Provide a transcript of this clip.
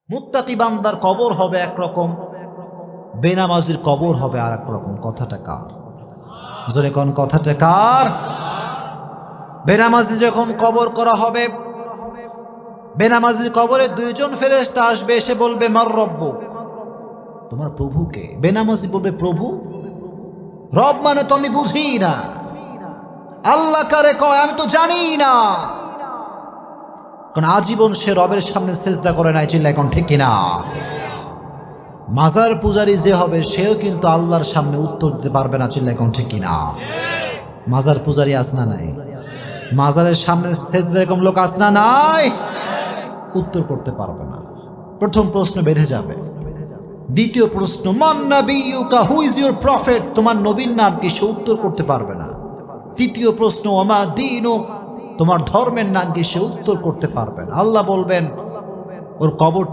মুত্তাকি বান্দার কবর হবে একরকম, বেনামাজির কবর হবে আর এক রকম। কথাটা কার? জোরে কোন কথাটা কার? বেনামাজি যখন কবর করা হবে, বেনামাজির কবরে দুইজন ফেরেশতা আসবে, এসে বলবে মার রব্বুক, তোমার প্রভুকে। বেনামাজি বলবে প্রভু? রব মানে তো আমি বুঝি না, আল্লাহ কারে কয় আমি তো জানি না। কারণ আজীবন সে রবের সামনে সেজদা করে নাই, চিল্লা এখন ঠিক কিনা? মাজার পূজারী যে হবে সেও কিন্তু আল্লাহর সামনে উত্তর দিতে পারবে না, চিল্লা এখন ঠিক কিনা? মাজার পূজারী আসনা নাই? মাজারের সামনে সেজদা এরকম লোক আসনা নাই? উত্তর করতে পারবে না। প্রথম প্রশ্ন বেঁধে যাবে। দ্বিতীয় প্রশ্ন মান নাবিয়ুকা, হু ইজ ইউর প্রফেট, তোমার নবীর নাম কি? সে উত্তর করতে পারবে না। তৃতীয় প্রশ্ন ওমা দীনুক, তোমার ধর্মের নাম কি? সে উত্তর করতে পারবে না। আল্লাহ বলবেন ওর কবর